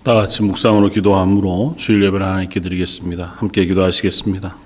다 같이 묵상으로 기도함으로 주일 예배를 하나님께 드리겠습니다. 함께 기도하시겠습니다.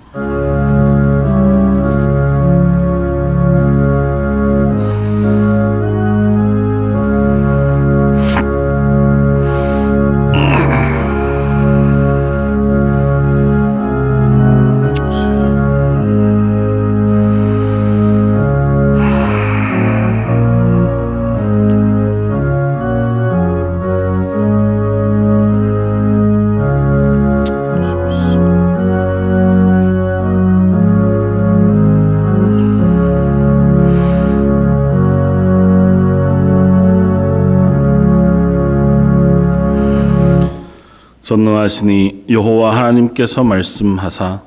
전능하시니 여호와 하나님께서 말씀하사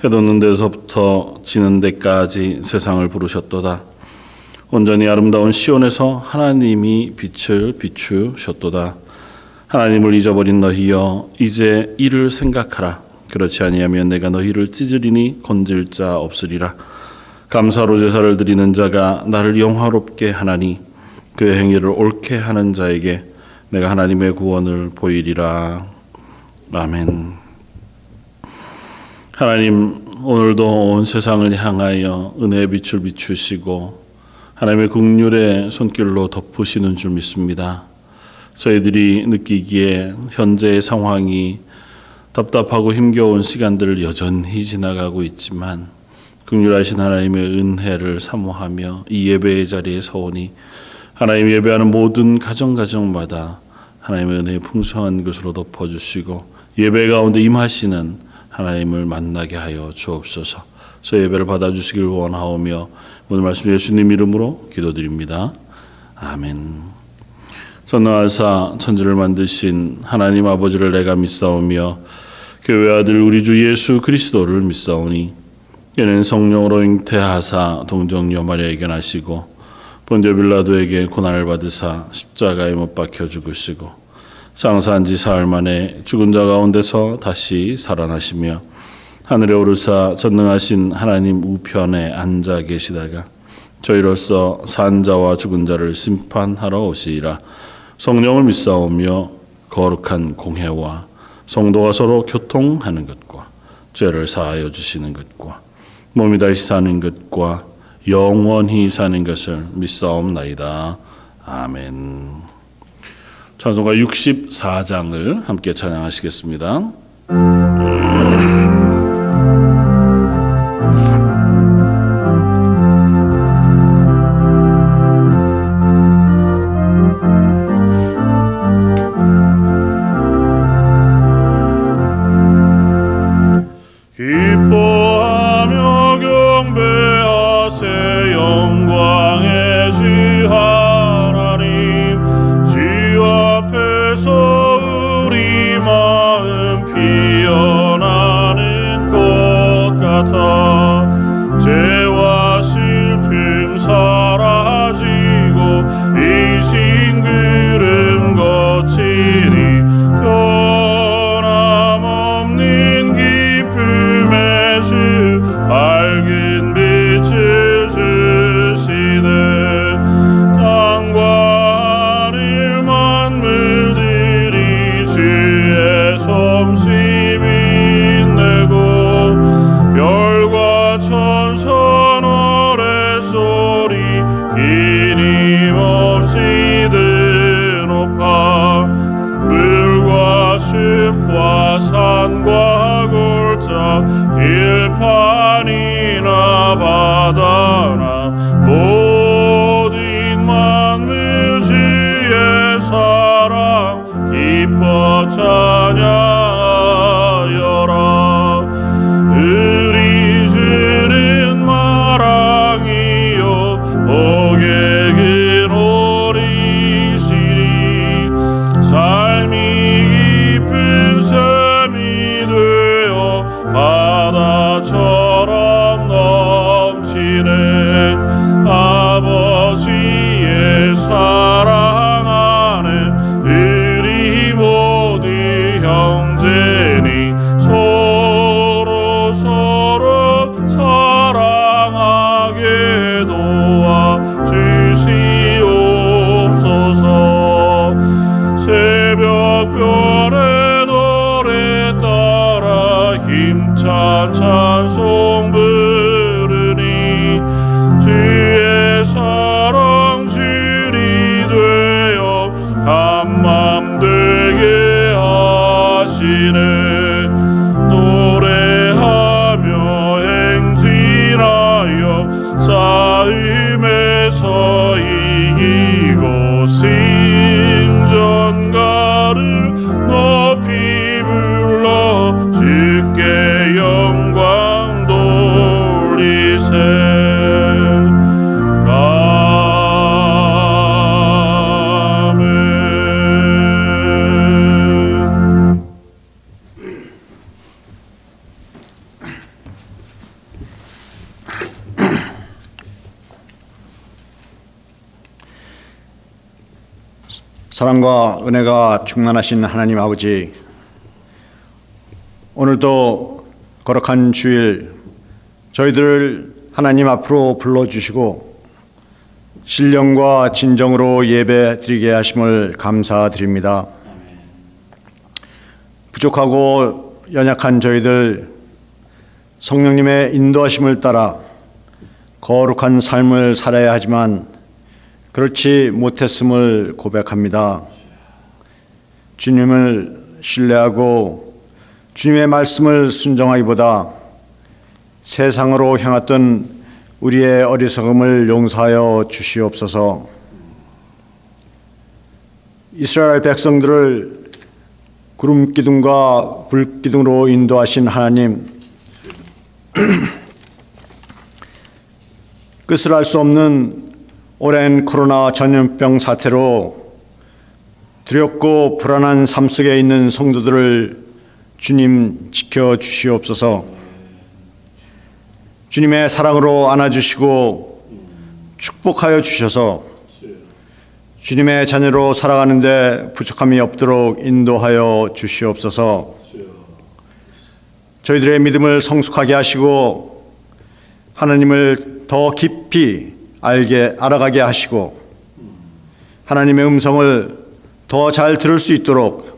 해 돋는 데서부터 지는 데까지 세상을 부르셨도다. 온전히 아름다운 시온에서 하나님이 빛을 비추셨도다. 하나님을 잊어버린 너희여 이제 이를 생각하라. 그렇지 아니하면 내가 너희를 찢으리니 건질 자 없으리라. 감사로 제사를 드리는 자가 나를 영화롭게 하나니 그의 행위를 옳게 하는 자에게 내가 하나님의 구원을 보이리라. 아멘. 하나님, 오늘도 온 세상을 향하여 은혜의 빛을 비추시고 하나님의 긍휼의 손길로 덮으시는 줄 믿습니다. 저희들이 느끼기에 현재의 상황이 답답하고 힘겨운 시간들을 여전히 지나가고 있지만 긍휼하신 하나님의 은혜를 사모하며 이 예배의 자리에 서오니 하나님 예배하는 모든 가정마다 하나님의 은혜의 풍성한 것으로 덮어주시고 예배 가운데 임하시는 하나님을 만나게 하여 주옵소서. 저 예배를 받아주시길 원하오며 오늘 말씀 예수님 이름으로 기도드립니다. 아멘. 전능하사 천지를 만드신 하나님 아버지를 내가 믿사오며 교회 아들 우리 주 예수 그리스도를 믿사오니 이는 성령으로 잉태하사 동정녀 마리아에게 나시고 본디오 빌라도에게 고난을 받으사 십자가에 못 박혀 죽으시고 장사한 지 사흘 만에 죽은 자 가운데서 다시 살아나시며 하늘에 오르사 전능하신 하나님 우편에 앉아 계시다가 저희로서 산 자와 죽은 자를 심판하러 오시리라. 성령을 믿사오며 거룩한 공회와 성도가 서로 교통하는 것과 죄를 사하여 주시는 것과 몸이 다시 사는 것과 영원히 사는 것을 믿사옵나이다. 아멘. 찬송가 64장을 함께 찬양하시겠습니다. 기뻐하며 경배하세 영광의 주 하나님 주 앞에서 우리 마음 피어나는 것 같아 죄와 슬픔 사라지고 이 싱그름 거치니 변함없는 기쁨의 주 밝은 빛을 주시네 땅과 하늘 만물들이 주의 솜씨 빛내고 별과 천사 노랫소리 끊임없이 드높아 물과 숲과 산과 골짜 들판이나 바다나 모든 만물 주의 사랑 기뻐 찬양하여라. 우리 주는 마랑이요 복의 근 오리시니 삶이 깊은 샘이 되어 바다처럼 넘치네 아버지의 사랑 안에 우리 모두 형제니 서로 사랑하게 도와주시옵소서. 새벽별의 한맘 되게 하시네. 노래하며 행진하여 싸움에서 이기고 승전가를 높이 불러 주께 영광 돌리세. 사랑과 은혜가 충만하신 하나님 아버지, 오늘도 거룩한 주일 저희들을 하나님 앞으로 불러주시고 신령과 진정으로 예배 드리게 하심을 감사드립니다. 부족하고 연약한 저희들 성령님의 인도하심을 따라 거룩한 삶을 살아야 하지만 그렇지 못했음을 고백합니다. 주님을 신뢰하고 주님의 말씀을 순종하기보다 세상으로 향했던 우리의 어리석음을 용서하여 주시옵소서. 이스라엘 백성들을 구름 기둥과 불 기둥으로 인도하신 하나님, 끝을 알 수 없는 오랜 코로나 전염병 사태로 두렵고 불안한 삶 속에 있는 성도들을 주님 지켜주시옵소서. 주님의 사랑으로 안아주시고 축복하여 주셔서 주님의 자녀로 살아가는데 부족함이 없도록 인도하여 주시옵소서. 저희들의 믿음을 성숙하게 하시고 하나님을 더 깊이 알아가게 하시고 하나님의 음성을 더 잘 들을 수 있도록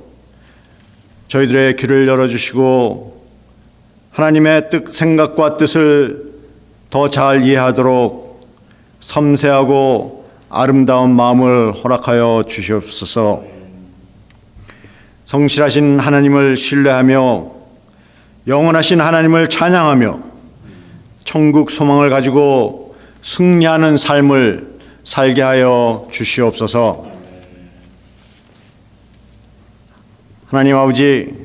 저희들의 귀를 열어주시고 하나님의 생각과 뜻을 더 잘 이해하도록 섬세하고 아름다운 마음을 허락하여 주시옵소서. 성실하신 하나님을 신뢰하며 영원하신 하나님을 찬양하며 천국 소망을 가지고 승리하는 삶을 살게 하여 주시옵소서. 하나님 아버지,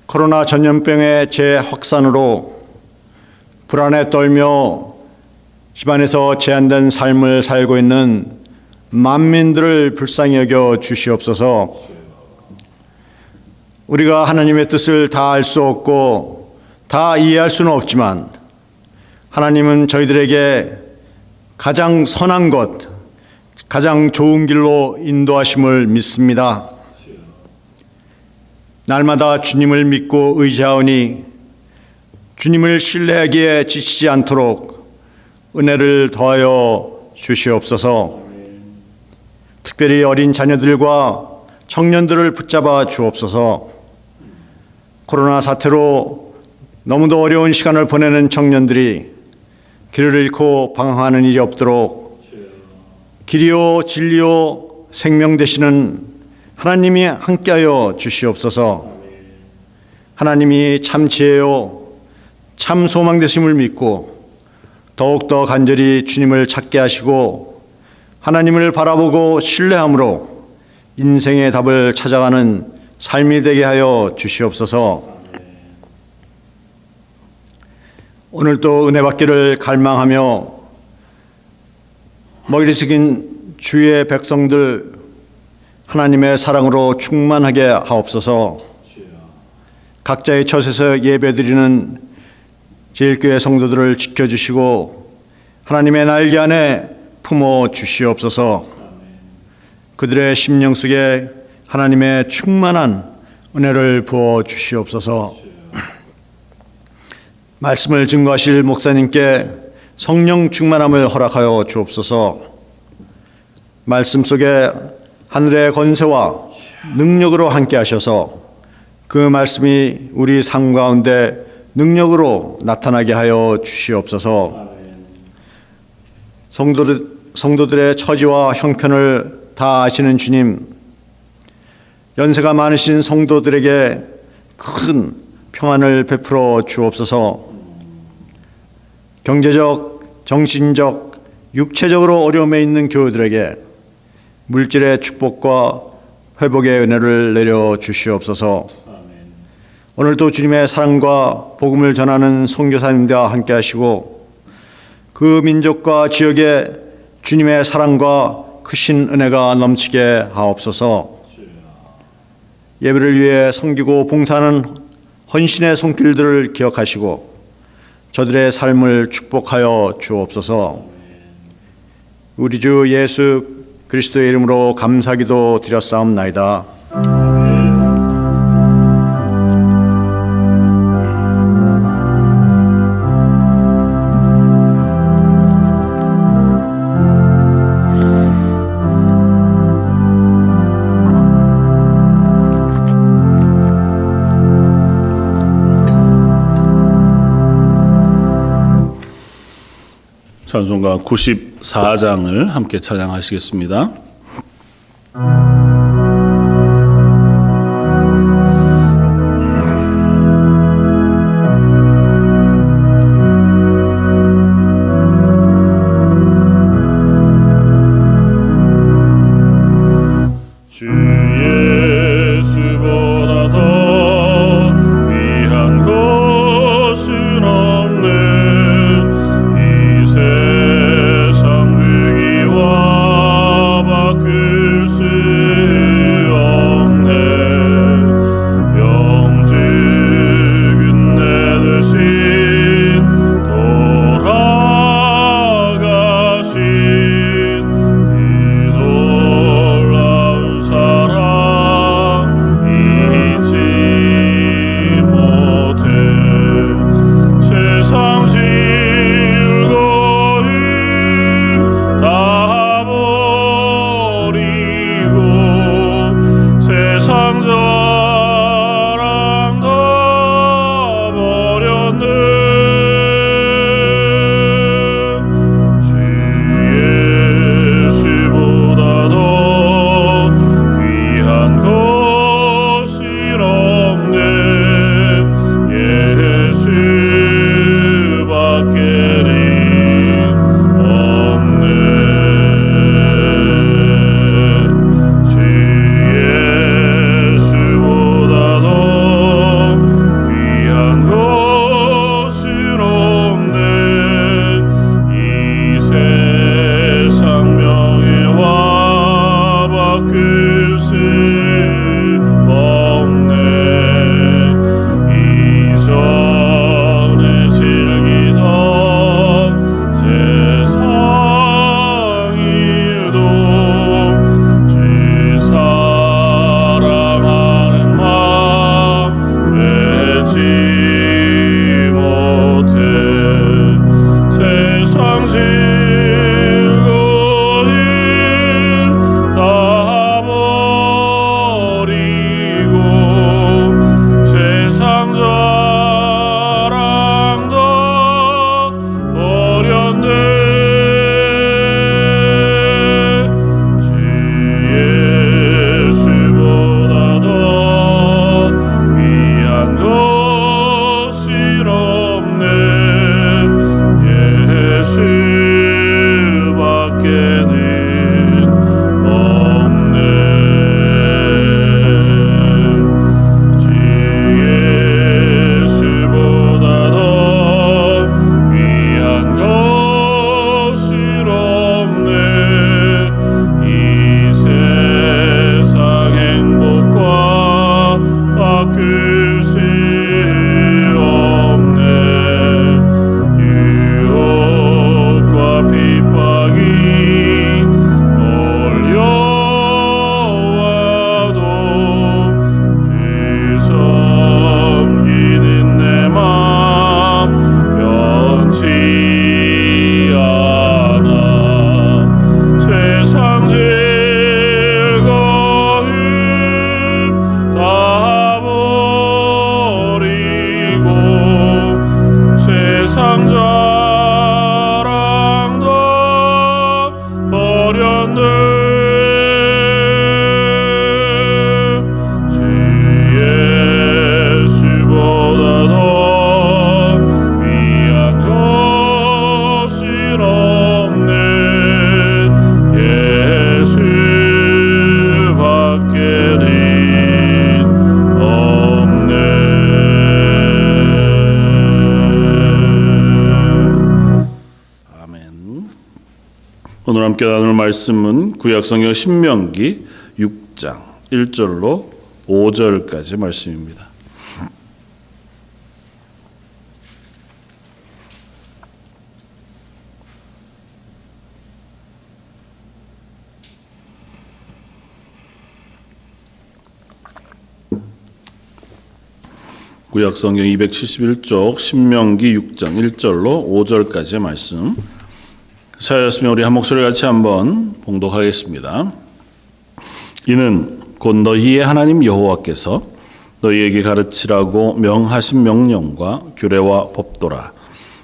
코로나 전염병의 재확산으로 불안에 떨며 집안에서 제한된 삶을 살고 있는 만민들을 불쌍히 여겨 주시옵소서. 우리가 하나님의 뜻을 다 알 수 없고 다 이해할 수는 없지만 하나님은 저희들에게 가장 선한 것, 가장 좋은 길로 인도하심을 믿습니다. 날마다 주님을 믿고 의지하오니 주님을 신뢰하기에 지치지 않도록 은혜를 더하여 주시옵소서. 특별히 어린 자녀들과 청년들을 붙잡아 주옵소서. 코로나 사태로 너무도 어려운 시간을 보내는 청년들이 길을 잃고 방황하는 일이 없도록 길이요 진리요 생명 되시는 하나님이 함께하여 주시옵소서. 하나님이 참 지혜요 참 소망 되심을 믿고 더욱더 간절히 주님을 찾게 하시고 하나님을 바라보고 신뢰함으로 인생의 답을 찾아가는 삶이 되게 하여 주시옵소서. 오늘도 은혜 받기를 갈망하며 먹이 숙인 주의 백성들 하나님의 사랑으로 충만하게 하옵소서. 각자의 처소에서 예배드리는 제일교회 성도들을 지켜주시고 하나님의 날개 안에 품어 주시옵소서. 그들의 심령 속에 하나님의 충만한 은혜를 부어 주시옵소서. 말씀을 증거하실 목사님께 성령 충만함을 허락하여 주옵소서. 말씀 속에 하늘의 권세와 능력으로 함께 하셔서 그 말씀이 우리 삶 가운데 능력으로 나타나게 하여 주시옵소서. 성도들의 처지와 형편을 다 아시는 주님, 연세가 많으신 성도들에게 큰 평안을 베풀어 주옵소서. 경제적, 정신적, 육체적으로 어려움에 있는 교우들에게 물질의 축복과 회복의 은혜를 내려 주시옵소서. 오늘도 주님의 사랑과 복음을 전하는 선교사님들과 함께 하시고 그 민족과 지역에 주님의 사랑과 크신 은혜가 넘치게 하옵소서. 예배를 위해 섬기고 봉사하는 헌신의 손길들을 기억하시고 저들의 삶을 축복하여 주옵소서. 우리 주 예수 그리스도의 이름으로 감사기도 드렸사옵나이다. 찬송가 94장을 함께 찬양하시겠습니다. 주 예수보다 더 귀한 것은 없네. 이 세상 위기와 바꿀 수 없네. 영주 끝내 대신 돌아가신 그 놀라운 사랑 잊지 못해. 세상 즐거움 다 버리고 세상 자랑 다 버렸네. 주 예수보다 더 귀한 것은 없네. 예수밖에는 없네. 주 예수보다 더 귀한 것은 없네. 이 세상 명예와 바꿀 수 없네. 이전에 즐기던 세상 일도 주 사랑하는 마음 빼지 못해. 세상 즐거움 다 오늘 함께 나눌 말씀은 구약성경 신명기 6장 1절로 5절까지 말씀입니다. 구약성경 271쪽 신명기 6장 1절로 5절까지의 말씀 사였으면 우리 한 목소리 같이 한번 봉독하겠습니다. 이는 곧 너희의 하나님 여호와께서 너희에게 가르치라고 명하신 명령과 규례와 법도라.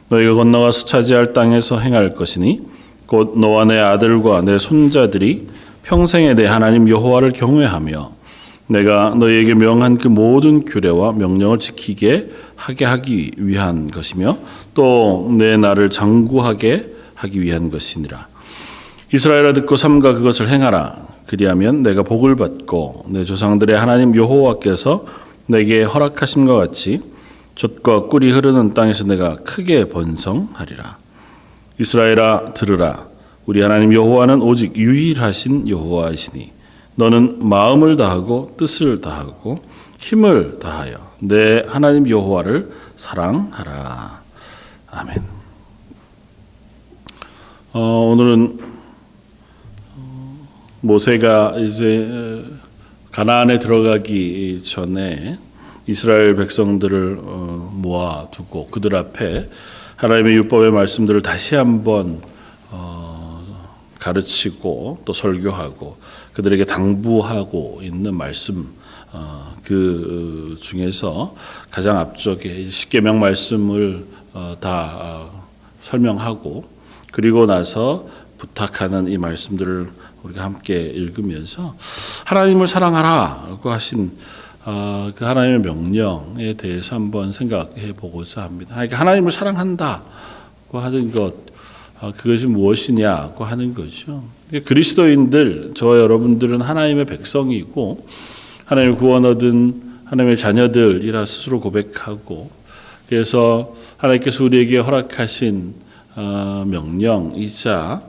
너희가 건너가서 차지할 땅에서 행할 것이니 곧 너와 내 아들과 내 손자들이 평생에 내 하나님 여호와를 경외하며 내가 너희에게 명한 그 모든 규례와 명령을 지키게 하기 위한 것이며 또 내 나를 장구하게 하기 위한 것이니라. 이스라엘아 듣고 삼가 그것을 행하라. 그리하면 내가 복을 받고 내 조상들의 하나님 여호와께서 내게 허락하심과 같이 젖과 꿀이 흐르는 땅에서 내가 크게 번성하리라. 이스라엘아 들으라. 우리 하나님 여호와는 오직 유일하신 여호와이시니 너는 마음을 다하고 뜻을 다하고 힘을 다하여 내 하나님 여호와를 사랑하라. 아멘. 오늘은 모세가 이제 가나안에 들어가기 전에 이스라엘 백성들을 모아두고 그들 앞에 하나님의 율법의 말씀들을 다시 한번 가르치고 또 설교하고 그들에게 당부하고 있는 말씀 그 중에서 가장 앞쪽에 십계명 말씀을 다 설명하고 그리고 나서 부탁하는 이 말씀들을 우리가 함께 읽으면서 하나님을 사랑하라고 하신 그 하나님의 명령에 대해서 한번 생각해 보고자 합니다. 그러니까 하나님을 사랑한다고 하는 것 그것이 무엇이냐고 하는 거죠. 그리스도인들, 저와 여러분들은 하나님의 백성이고 하나님의 구원 얻은 하나님의 자녀들이라 스스로 고백하고 그래서 하나님께서 우리에게 허락하신 명령이자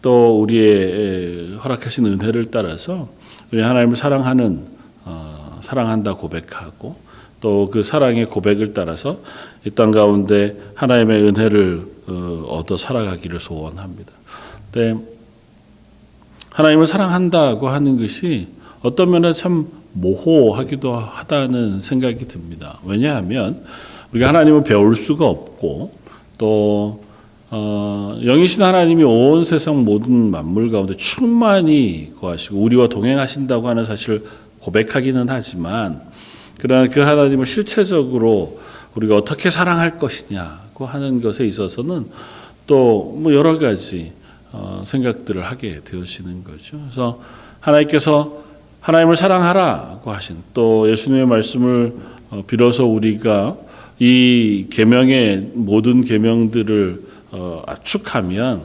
또 우리의 허락하신 은혜를 따라서 우리 하나님을 사랑한다 고백하고 또 그 사랑의 고백을 따라서 이 땅 가운데 하나님의 은혜를 얻어 살아가기를 소원합니다. 근데 하나님을 사랑한다고 하는 것이 어떤 면에 참 모호하기도 하다는 생각이 듭니다. 왜냐하면 우리가 하나님을 배울 수가 없고 또 영이신 하나님이 온 세상 모든 만물 가운데 충만히 거하시고 우리와 동행하신다고 하는 사실을 고백하기는 하지만 그러나 그 하나님을 실체적으로 우리가 어떻게 사랑할 것이냐고 하는 것에 있어서는 또 뭐 여러 가지 생각들을 하게 되어지는 거죠. 그래서 하나님께서 하나님을 사랑하라고 하신 또 예수님의 말씀을 빌어서 우리가 이 계명의 모든 계명들을 압축하면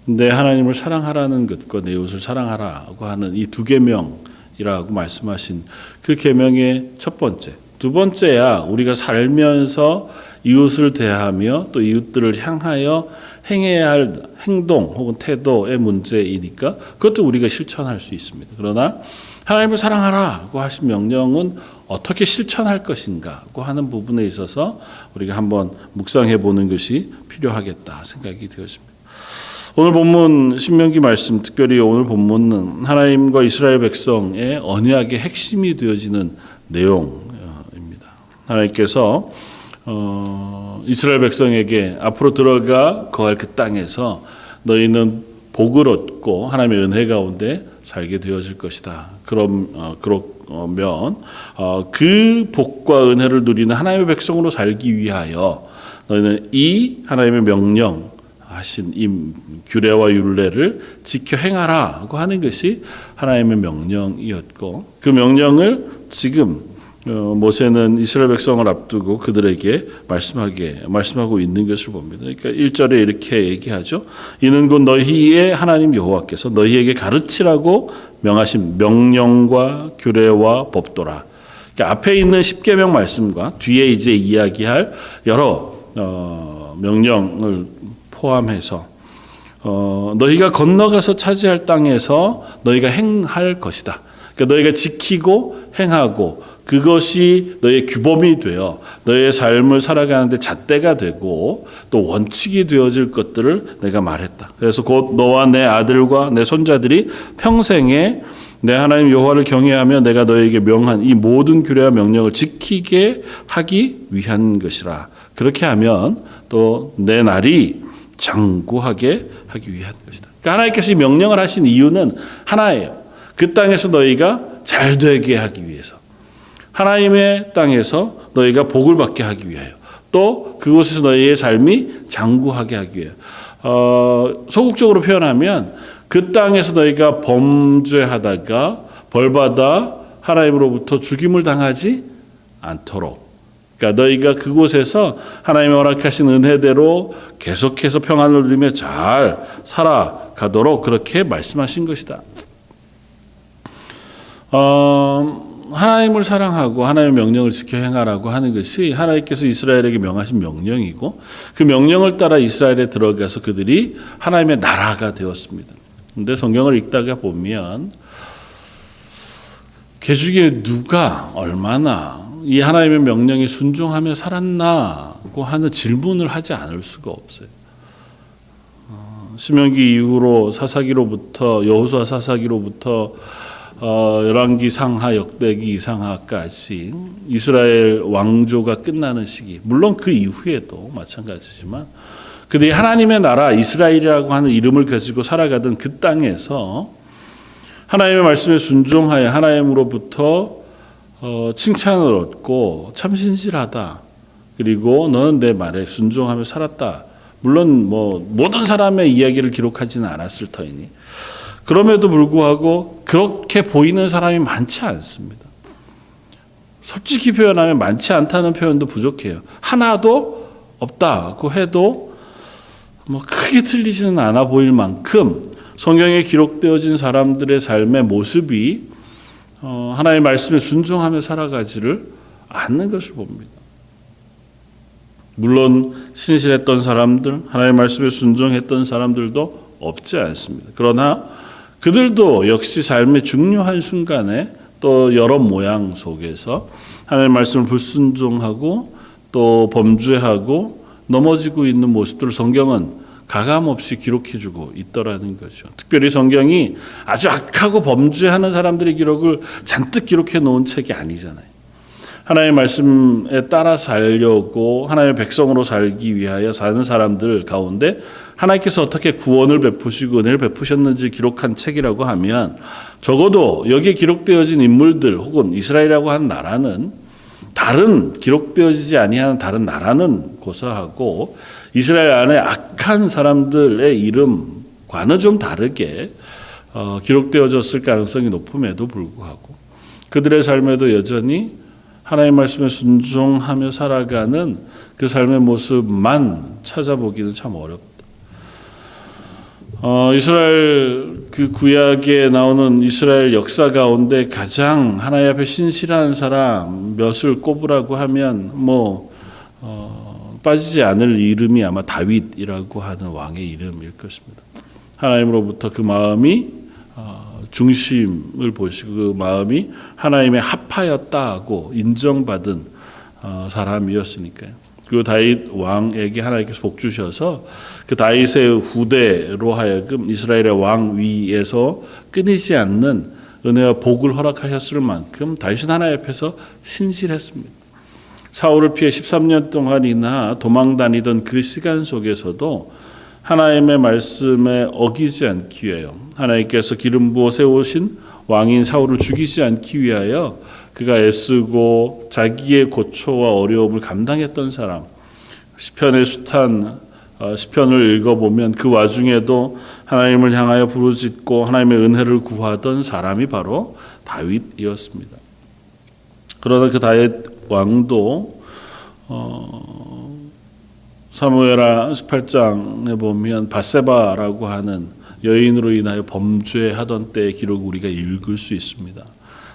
내 하나님을 사랑하라는 것과 내 이웃을 사랑하라고 하는 이 두 계명이라고 말씀하신 그 계명의 첫 번째, 두 번째야 우리가 살면서 이웃을 대하며 또 이웃들을 향하여 행해야 할 행동 혹은 태도의 문제이니까 그것도 우리가 실천할 수 있습니다. 그러나 하나님을 사랑하라고 하신 명령은 어떻게 실천할 것인가고 하는 부분에 있어서 우리가 한번 묵상해 보는 것이 필요하겠다 생각이 되었습니다. 오늘 본문 신명기 말씀, 특별히 오늘 본문은 하나님과 이스라엘 백성의 언약의 핵심이 되어지는 내용입니다. 하나님께서 이스라엘 백성에게 앞으로 들어가 거할 그 땅에서 너희는 복을 얻고 하나님의 은혜 가운데 살게 되어질 것이다. 그러면 그 복과 은혜를 누리는 하나님의 백성으로 살기 위하여 너희는 이 하나님의 명령하신 이 규례와 율례를 지켜 행하라고 하는 것이 하나님의 명령이었고 그 명령을 지금 모세는 이스라엘 백성을 앞두고 그들에게 말씀하고 있는 것을 봅니다. 그러니까 1절에 이렇게 얘기하죠. 이는 곧 너희의 하나님 여호와께서 너희에게 가르치라고 명하신 명령과 규례와 법도라. 그러니까 앞에 있는 십계명 말씀과 뒤에 이제 이야기할 여러 명령을 포함해서 너희가 건너가서 차지할 땅에서 너희가 행할 것이다. 그러니까 너희가 지키고 행하고 그것이 너희의 규범이 되어 너희의 삶을 살아가는데 잣대가 되고 또 원칙이 되어질 것들을 내가 말했다. 그래서 곧 너와 내 아들과 내 손자들이 평생에 내 하나님 여호와를 경외하며 내가 너희에게 명한 이 모든 규례와 명령을 지키게 하기 위한 것이라. 그렇게 하면 또 내 날이 장구하게 하기 위한 것이다. 그러니까 하나님께서 이 명령을 하신 이유는 하나예요. 그 땅에서 너희가 잘 되게 하기 위해서. 하나님의 땅에서 너희가 복을 받게 하기 위하여. 또 그곳에서 너희의 삶이 장구하게 하기 위하여. 소극적으로 표현하면 그 땅에서 너희가 범죄하다가 벌받아 하나님으로부터 죽임을 당하지 않도록. 그러니까 너희가 그곳에서 하나님의 허락하신 은혜대로 계속해서 평안을 누리며 잘 살아가도록 그렇게 말씀하신 것이다. 하나님을 사랑하고 하나님의 명령을 지켜 행하라고 하는 것이 하나님께서 이스라엘에게 명하신 명령이고 그 명령을 따라 이스라엘에 들어가서 그들이 하나님의 나라가 되었습니다. 그런데 성경을 읽다가 보면 그 중에 누가 얼마나 이 하나님의 명령에 순종하며 살았나고 하는 질문을 하지 않을 수가 없어요. 신명기 이후로 사사기로부터 여호수아 사사기로부터 열왕기 상하 역대기 상하까지 이스라엘 왕조가 끝나는 시기, 물론 그 이후에도 마찬가지지만 그들이 하나님의 나라 이스라엘이라고 하는 이름을 가지고 살아가던 그 땅에서 하나님의 말씀에 순종하여 하나님으로부터 칭찬을 얻고 참 신실하다. 그리고 너는 내 말에 순종하며 살았다. 물론 모든 사람의 이야기를 기록하지는 않았을 터이니 그럼에도 불구하고 그렇게 보이는 사람이 많지 않습니다. 솔직히 표현하면 많지 않다는 표현도 부족해요. 하나도 없다고 해도 크게 틀리지는 않아 보일 만큼 성경에 기록되어진 사람들의 삶의 모습이 하나님의 말씀에 순종하며 살아가지를 않는 것을 봅니다. 물론 신실했던 사람들, 하나님의 말씀에 순종했던 사람들도 없지 않습니다. 그러나 그들도 역시 삶의 중요한 순간에 또 여러 모양 속에서 하나님의 말씀을 불순종하고 또 범죄하고 넘어지고 있는 모습들을 성경은 가감없이 기록해주고 있더라는 거죠. 특별히 성경이 아주 악하고 범죄하는 사람들의 기록을 잔뜩 기록해 놓은 책이 아니잖아요. 하나님의 말씀에 따라 살려고 하나님의 백성으로 살기 위하여 사는 사람들 가운데 하나님께서 어떻게 구원을 베푸시고 은혜를 베푸셨는지 기록한 책이라고 하면 적어도 여기에 기록되어진 인물들 혹은 이스라엘이라고 하는 나라는 다른 기록되어지지 아니하는 다른 나라는 고사하고 이스라엘 안에 악한 사람들의 이름과는 좀 다르게 기록되어졌을 가능성이 높음에도 불구하고 그들의 삶에도 여전히 하나님의 말씀에 순종하며 살아가는 그 삶의 모습만 찾아보기는 참 어렵다. 이스라엘 그 구약에 나오는 이스라엘 역사 가운데 가장 하나님 앞에 신실한 사람 몇을 꼽으라고 하면 빠지지 않을 이름이 아마 다윗이라고 하는 왕의 이름일 것입니다. 하나님으로부터 그 마음이 중심을 보시고 그 마음이 하나님의 합하였다고 인정받은 사람이었으니까요. 그리고 다윗 왕에게 하나님께서 복 주셔서 그 다윗의 후대로 하여금 이스라엘의 왕 위에서 끊이지 않는 은혜와 복을 허락하셨을 만큼 다윗은 하나님 앞에서 신실했습니다. 사울을 피해 13년 동안이나 도망 다니던 그 시간 속에서도 하나님의 말씀에 어기지 않기 위하여 하나님께서 기름 부어 세우신 왕인 사울을 죽이지 않기 위하여 그가 애쓰고 자기의 고초와 어려움을 감당했던 사람. 시편의 숱한 시편을 읽어보면 그 와중에도 하나님을 향하여 부르짖고 하나님의 은혜를 구하던 사람이 바로 다윗이었습니다. 그러나 그 다윗 왕도 사무엘하 18장에 보면 밧세바라고 하는 여인으로 인하여 범죄하던 때의 기록을 우리가 읽을 수 있습니다.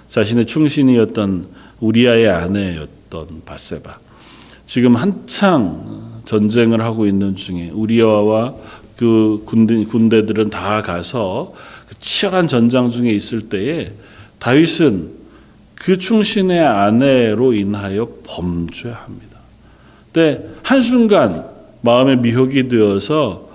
자신의 충신이었던 우리아의 아내였던 밧세바. 지금 한창 전쟁을 하고 있는 중에 우리아와 그 군대들은 다 가서 그 치열한 전장 중에 있을 때에 다윗은 그 충신의 아내로 인하여 범죄합니다. 근데 한순간 마음에 미혹이 되어서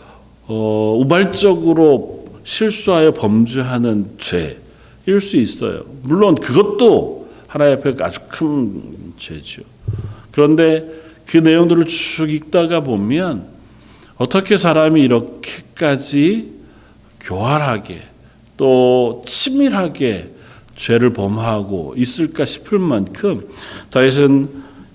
우발적으로 실수하여 범죄하는 죄일 수 있어요. 물론 그것도 하나님 앞에 아주 큰 죄죠. 그런데 그 내용들을 쭉 읽다가 보면 어떻게 사람이 이렇게까지 교활하게 또 치밀하게 죄를 범하고 있을까 싶을 만큼 다윗은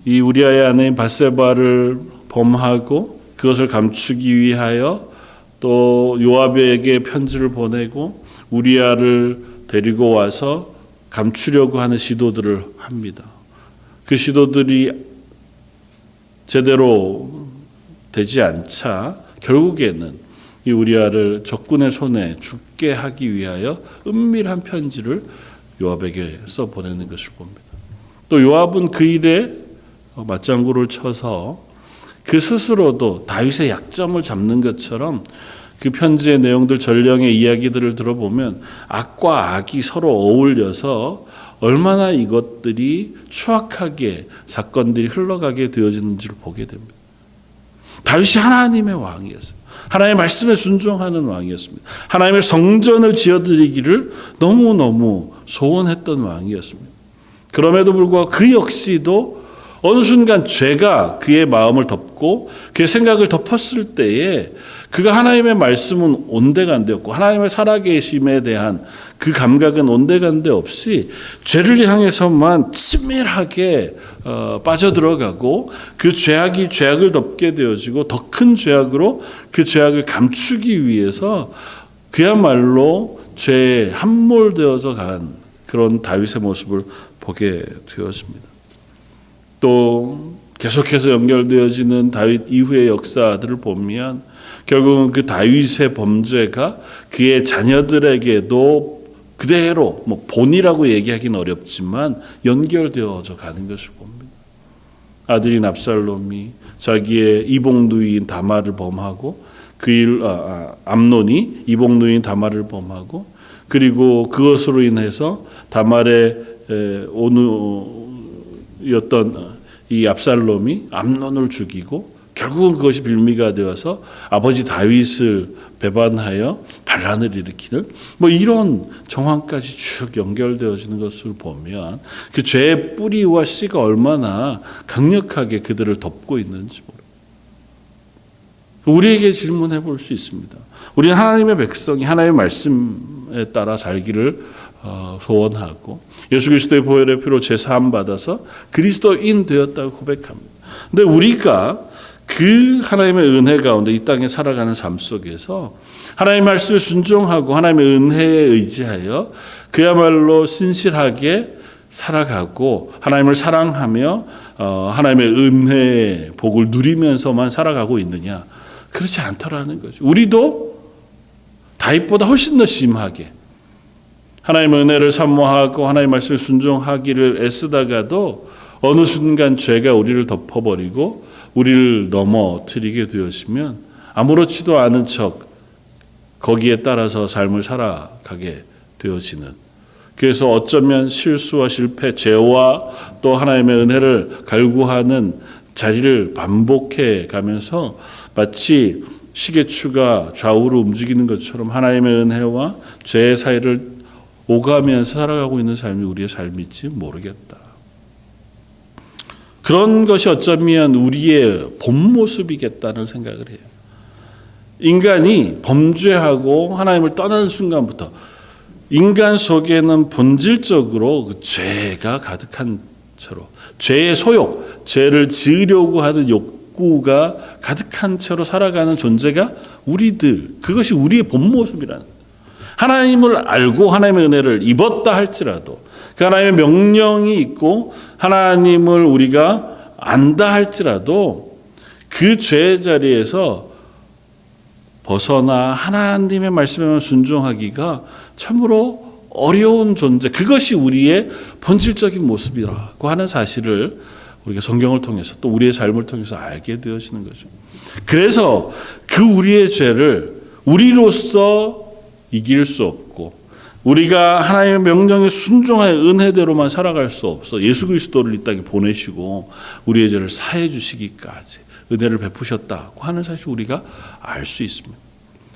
이 우리아의 아내인 밧세바를 범하고 그것을 감추기 위하여 또 요압에게 편지를 보내고 우리아를 데리고 와서 감추려고 하는 시도들을 합니다. 그 시도들이 제대로 되지 않자 결국에는 이 우리아를 적군의 손에 죽게 하기 위하여 은밀한 편지를 요압에게 써 보내는 것을 봅니다. 또 요압은 그 일에 맞장구를 쳐서 그 스스로도 다윗의 약점을 잡는 것처럼 그 편지의 내용들 전령의 이야기들을 들어보면 악과 악이 서로 어울려서 얼마나 이것들이 추악하게 사건들이 흘러가게 되어지는지를 보게 됩니다. 다윗이 하나님의 왕이었어요. 하나님의 말씀에 순종하는 왕이었습니다. 하나님의 성전을 지어드리기를 너무너무 소원했던 왕이었습니다. 그럼에도 불구하고 그 역시도 어느 순간 죄가 그의 마음을 덮고 그의 생각을 덮었을 때에 그가 하나님의 말씀은 온데간데없고 하나님의 살아계심에 대한 그 감각은 온데간데 없이 죄를 향해서만 치밀하게 빠져들어가고 그 죄악을 덮게 되어지고 더 큰 죄악으로 그 죄악을 감추기 위해서 그야말로 죄에 함몰되어져 간 그런 다윗의 모습을 보게 되었습니다. 또 계속해서 연결되어지는 다윗 이후의 역사들을 보면 결국은 그 다윗의 범죄가 그의 자녀들에게도 그대로 본이라고 얘기하기는 어렵지만 연결되어져 가는 것을 봅니다. 아들인 압살롬이 자기의 이복누이인 다말을 범하고 암논이 이복누이인 다말을 범하고 그리고 그것으로 인해서 다말의 오누였던 이 압살롬이 암논을 죽이고 결국은 그것이 빌미가 되어서 아버지 다윗을 배반하여 반란을 일으키는 이런 정황까지 쭉 연결되어지는 것을 보면 그 죄의 뿌리와 씨가 얼마나 강력하게 그들을 덮고 있는지 모릅니다. 우리에게 질문해 볼 수 있습니다. 우리는 하나님의 백성이 하나님의 말씀에 따라 살기를 소원하고 예수 그리스도의 보혈의 피로 제사함 받아서 그리스도인 되었다고 고백합니다. 근데 우리가 그 하나님의 은혜 가운데 이 땅에 살아가는 삶 속에서 하나님의 말씀에 순종하고 하나님의 은혜에 의지하여 그야말로 신실하게 살아가고 하나님을 사랑하며 하나님의 은혜의 복을 누리면서만 살아가고 있느냐? 그렇지 않더라는 거죠. 우리도 다윗보다 훨씬 더 심하게 하나님의 은혜를 사모하고 하나님의 말씀에 순종하기를 애쓰다가도 어느 순간 죄가 우리를 덮어버리고 우리를 넘어뜨리게 되어지면 아무렇지도 않은 척 거기에 따라서 삶을 살아가게 되어지는, 그래서 어쩌면 실수와 실패, 죄와 또 하나님의 은혜를 갈구하는 자리를 반복해 가면서 마치 시계추가 좌우로 움직이는 것처럼 하나님의 은혜와 죄의 사이를 오가면서 살아가고 있는 삶이 우리의 삶일지 모르겠다. 그런 것이 어쩌면 우리의 본 모습이겠다는 생각을 해요. 인간이 범죄하고 하나님을 떠나는 순간부터 인간 속에는 본질적으로 그 죄가 가득한 채로, 죄의 소욕, 죄를 지으려고 하는 욕구가 가득한 채로 살아가는 존재가 우리들, 그것이 우리의 본 모습이라는 거예요. 하나님을 알고 하나님의 은혜를 입었다 할지라도, 그 하나님의 명령이 있고 하나님을 우리가 안다 할지라도 그 죄의 자리에서 벗어나 하나님의 말씀에만 순종하기가 참으로 어려운 존재, 그것이 우리의 본질적인 모습이라고 하는 사실을 우리가 성경을 통해서 또 우리의 삶을 통해서 알게 되어지는 거죠. 그래서 그 우리의 죄를 우리로서 이길 수 없고 우리가 하나님의 명령에 순종하여 은혜대로만 살아갈 수 없어 예수 그리스도를 이 땅에 보내시고 우리의 죄를 사해 주시기까지 은혜를 베푸셨다고 하는 사실 우리가 알 수 있습니다.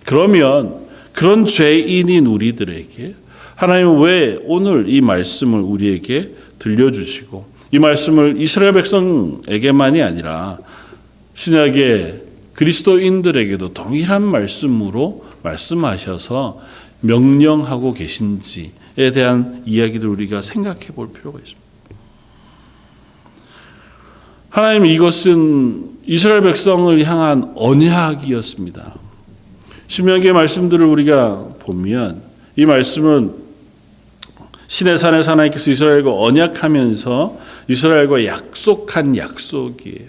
그러면 그런 죄인인 우리들에게 하나님은 왜 오늘 이 말씀을 우리에게 들려주시고 이 말씀을 이스라엘 백성에게만이 아니라 신약의 그리스도인들에게도 동일한 말씀으로 말씀하셔서 명령하고 계신지에 대한 이야기를 우리가 생각해 볼 필요가 있습니다. 하나님 이것은 이스라엘 백성을 향한 언약이었습니다. 신명기의 말씀들을 우리가 보면 이 말씀은 신의 산에서 하나님께서 이스라엘과 언약하면서 이스라엘과 약속한 약속이에요.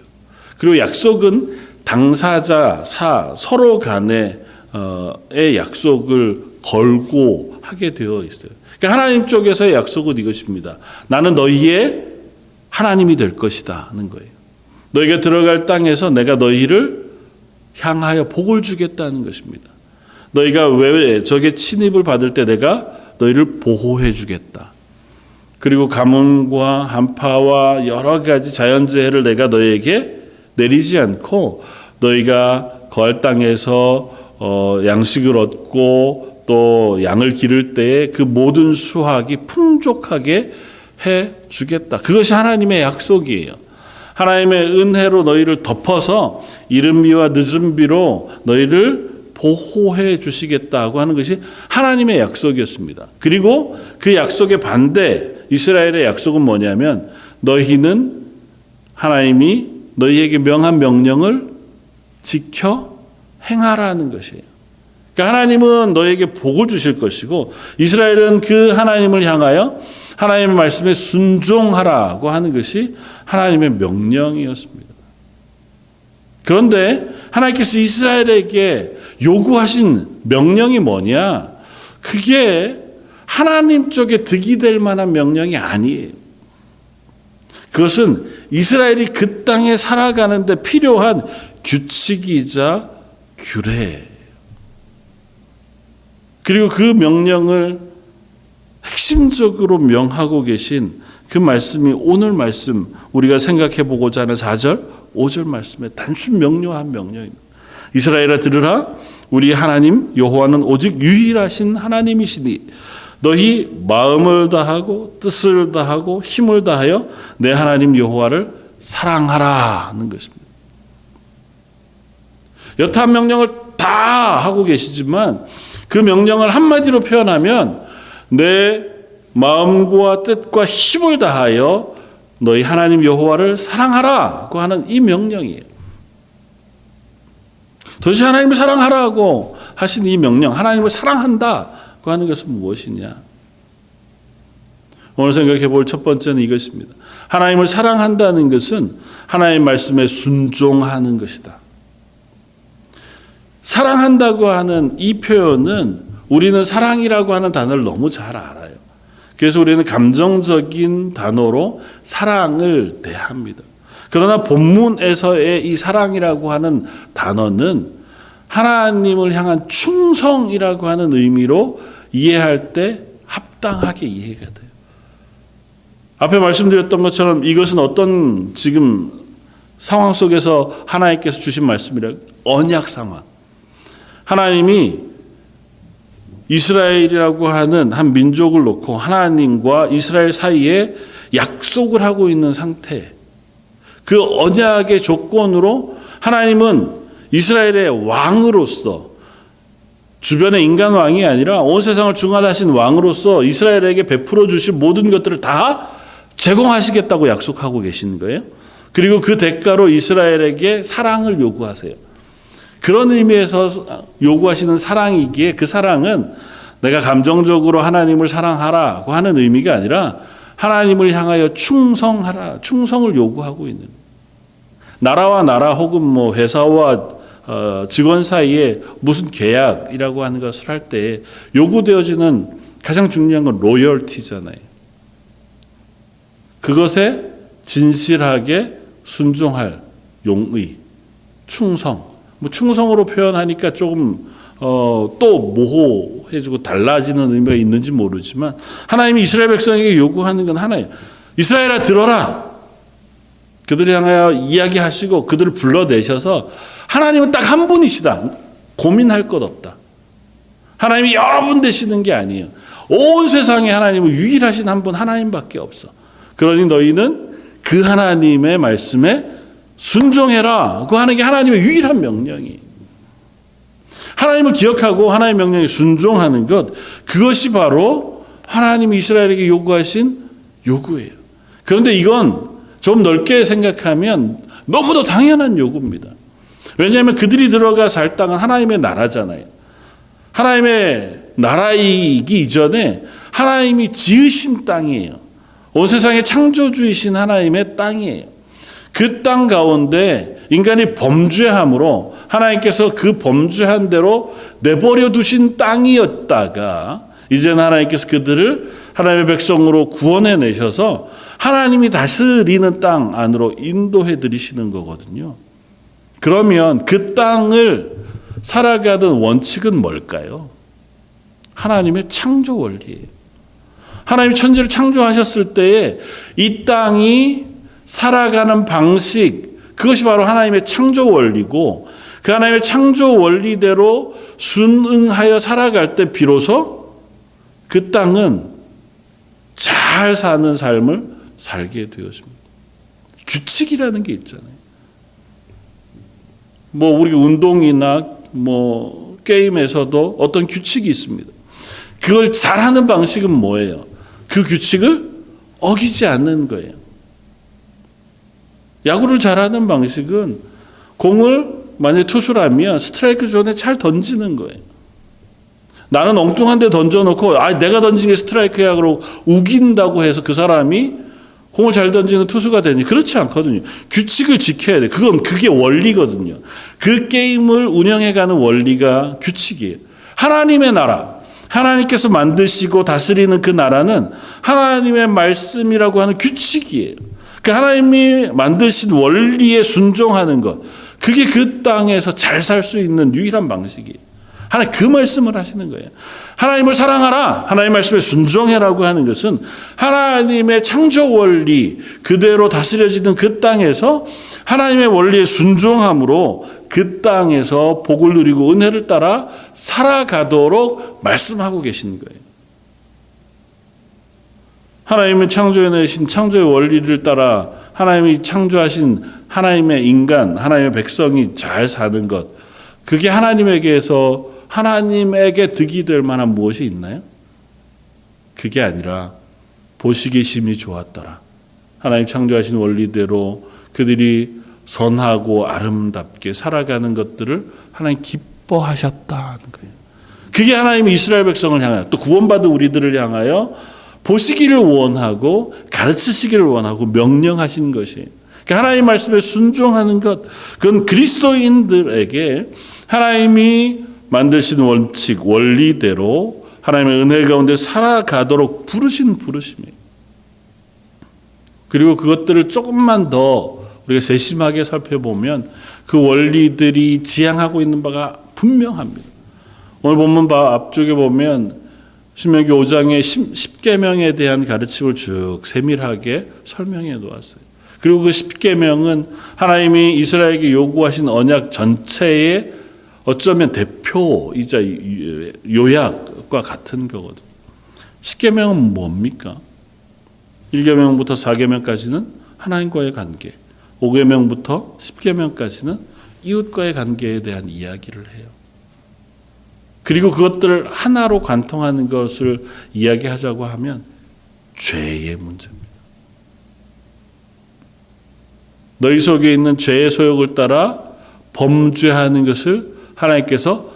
그리고 약속은 당사자, 서로 간의 약속을 걸고 하게 되어 있어요. 그러니까 하나님 쪽에서의 약속은 이것입니다. 나는 너희의 하나님이 될 것이다 하는 거예요. 너희가 들어갈 땅에서 내가 너희를 향하여 복을 주겠다는 것입니다. 너희가 외에 적의 침입을 받을 때 내가 너희를 보호해 주겠다. 그리고 가뭄과 한파와 여러 가지 자연재해를 내가 너희에게 내리지 않고 너희가 거할 땅에서 양식을 얻고 또 양을 기를 때에 그 모든 수확이 풍족하게 해 주겠다. 그것이 하나님의 약속이에요. 하나님의 은혜로 너희를 덮어서 이른 비와 늦은 비로 너희를 보호해 주시겠다고 하는 것이 하나님의 약속이었습니다. 그리고 그 약속의 반대 이스라엘의 약속은 뭐냐면 너희는 하나님이 너희에게 명한 명령을 지켜 행하라는 것이에요. 그러니까 하나님은 너희에게 복을 주실 것이고 이스라엘은 그 하나님을 향하여 하나님의 말씀에 순종하라고 하는 것이 하나님의 명령이었습니다. 그런데 하나님께서 이스라엘에게 요구하신 명령이 뭐냐? 그게 하나님 쪽에 득이 될 만한 명령이 아니에요. 그것은 이스라엘이 그 땅에 살아가는데 필요한 규칙이자 규례예요. 그리고 그 명령을 핵심적으로 명하고 계신 그 말씀이 오늘 말씀 우리가 생각해 보고자 하는 4절, 5절 말씀의 단순 명료한 명령입니다. 이스라엘아 들으라 우리 하나님 여호와는 오직 유일하신 하나님이시니 너희 마음을 다하고 뜻을 다하고 힘을 다하여 내 하나님 여호와를 사랑하라 하는 것입니다. 여타 명령을 다 하고 계시지만 그 명령을 한마디로 표현하면 내 마음과 뜻과 힘을 다하여 너희 하나님 여호와를 사랑하라고 하는 이 명령이에요. 도대체 하나님을 사랑하라고 하신 이 명령, 하나님을 사랑한다고 하는 것은 무엇이냐? 오늘 생각해 볼 첫 번째는 이것입니다. 하나님을 사랑한다는 것은 하나님의 말씀에 순종하는 것이다. 사랑한다고 하는 이 표현은 우리는 사랑이라고 하는 단어를 너무 잘 알아요. 그래서 우리는 감정적인 단어로 사랑을 대합니다. 그러나 본문에서의 이 사랑이라고 하는 단어는 하나님을 향한 충성이라고 하는 의미로 이해할 때 합당하게 이해가 돼요. 앞에 말씀드렸던 것처럼 이것은 어떤 지금 상황 속에서 하나님께서 주신 말씀이라 언약 상황. 하나님이 이스라엘이라고 하는 한 민족을 놓고 하나님과 이스라엘 사이에 약속을 하고 있는 상태. 그 언약의 조건으로 하나님은 이스라엘의 왕으로서 주변의 인간 왕이 아니라 온 세상을 중환하신 왕으로서 이스라엘에게 베풀어 주실 모든 것들을 다 제공하시겠다고 약속하고 계시는 거예요. 그리고 그 대가로 이스라엘에게 사랑을 요구하세요. 그런 의미에서 요구하시는 사랑이기에 그 사랑은 내가 감정적으로 하나님을 사랑하라고 하는 의미가 아니라 하나님을 향하여 충성하라, 충성을 요구하고 있는 나라와 나라 혹은 뭐 회사와 직원 사이에 무슨 계약이라고 하는 것을 할 때 요구되어지는 가장 중요한 건 로열티잖아요. 그것에 진실하게 순종할 용의, 충성. 뭐 충성으로 표현하니까 조금 또 모호해지고 달라지는 의미가 있는지 모르지만 하나님이 이스라엘 백성에게 요구하는 건 하나예요. 이스라엘아 들어라. 그들을 향하여 이야기하시고 그들을 불러내셔서 하나님은 딱 한 분이시다. 고민할 것 없다. 하나님이 여러 분 되시는 게 아니에요. 온 세상에 하나님은 유일하신 한 분 하나님밖에 없어. 그러니 너희는 그 하나님의 말씀에 순종해라고 하는 게 하나님의 유일한 명령이에요. 하나님을 기억하고 하나님의 명령에 순종하는 것, 그것이 바로 하나님이 이스라엘에게 요구하신 요구예요. 그런데 이건 좀 넓게 생각하면 너무도 당연한 요구입니다. 왜냐하면 그들이 들어가 살 땅은 하나님의 나라잖아요. 하나님의 나라이기 이전에 하나님이 지으신 땅이에요. 온 세상의 창조주이신 하나님의 땅이에요. 그 땅 가운데 인간이 범죄함으로 하나님께서 그 범죄한 대로 내버려 두신 땅이었다가 이제는 하나님께서 그들을 하나님의 백성으로 구원해 내셔서 하나님이 다스리는 땅 안으로 인도해 드리시는 거거든요. 그러면 그 땅을 살아가는 원칙은 뭘까요? 하나님의 창조 원리예요. 하나님이 천지를 창조하셨을 때에 이 땅이 살아가는 방식, 그것이 바로 하나님의 창조 원리고 그 하나님의 창조 원리대로 순응하여 살아갈 때 비로소 그 땅은 잘 사는 삶을 살게 되었습니다. 규칙이라는 게 있잖아요. 우리 운동이나 게임에서도 어떤 규칙이 있습니다. 그걸 잘하는 방식은 뭐예요? 그 규칙을 어기지 않는 거예요. 야구를 잘하는 방식은 공을 만약에 투수라면 스트라이크 존에 잘 던지는 거예요. 나는 엉뚱한 데 던져놓고 내가 던진 게 스트라이크야 그러고 우긴다고 해서 그 사람이 공을 잘 던지는 투수가 되니 그렇지 않거든요. 규칙을 지켜야 돼. 그게 원리거든요. 그 게임을 운영해가는 원리가 규칙이에요. 하나님의 나라, 하나님께서 만드시고 다스리는 그 나라는 하나님의 말씀이라고 하는 규칙이에요. 그 하나님이 만드신 원리에 순종하는 것, 그게 그 땅에서 잘 살 수 있는 유일한 방식이에요. 하나님 그 말씀을 하시는 거예요. 하나님을 사랑하라, 하나님 말씀에 순종해라고 하는 것은 하나님의 창조 원리 그대로 다스려지는 그 땅에서 하나님의 원리에 순종함으로 그 땅에서 복을 누리고 은혜를 따라 살아가도록 말씀하고 계신 거예요. 하나님은 창조해내신 창조의 원리를 따라 하나님이 창조하신 하나님의 인간, 하나님의 백성이 잘 사는 것, 그게 하나님에게서 하나님에게 득이 될 만한 무엇이 있나요? 그게 아니라 보시기 심히 좋았더라. 하나님 창조하신 원리대로 그들이 선하고 아름답게 살아가는 것들을 하나님 기뻐하셨다는 거예요. 그게 하나님이 이스라엘 백성을 향하여 또 구원받은 우리들을 향하여 보시기를 원하고 가르치시기를 원하고 명령하신 것이에요. 그러니까 하나님 말씀에 순종하는 것, 그건 그리스도인들에게 하나님이 만드신 원칙, 원리대로 하나님의 은혜 가운데 살아가도록 부르신 부르심이에요. 그리고 그것들을 조금만 더 우리가 세심하게 살펴보면 그 원리들이 지향하고 있는 바가 분명합니다. 오늘 본문 앞쪽에 보면 신명기 5장의 10계명에 대한 가르침을 쭉 세밀하게 설명해 놓았어요. 그리고 그 10계명은 하나님이 이스라엘에게 요구하신 언약 전체의 어쩌면 대표이자 요약과 같은 거거든요. 10계명은 뭡니까? 1계명부터 4계명까지는 하나님과의 관계, 5계명부터 10계명까지는 이웃과의 관계에 대한 이야기를 해요. 그리고 그것들을 하나로 관통하는 것을 이야기하자고 하면 죄의 문제입니다. 너희 속에 있는 죄의 소욕을 따라 범죄하는 것을 하나님께서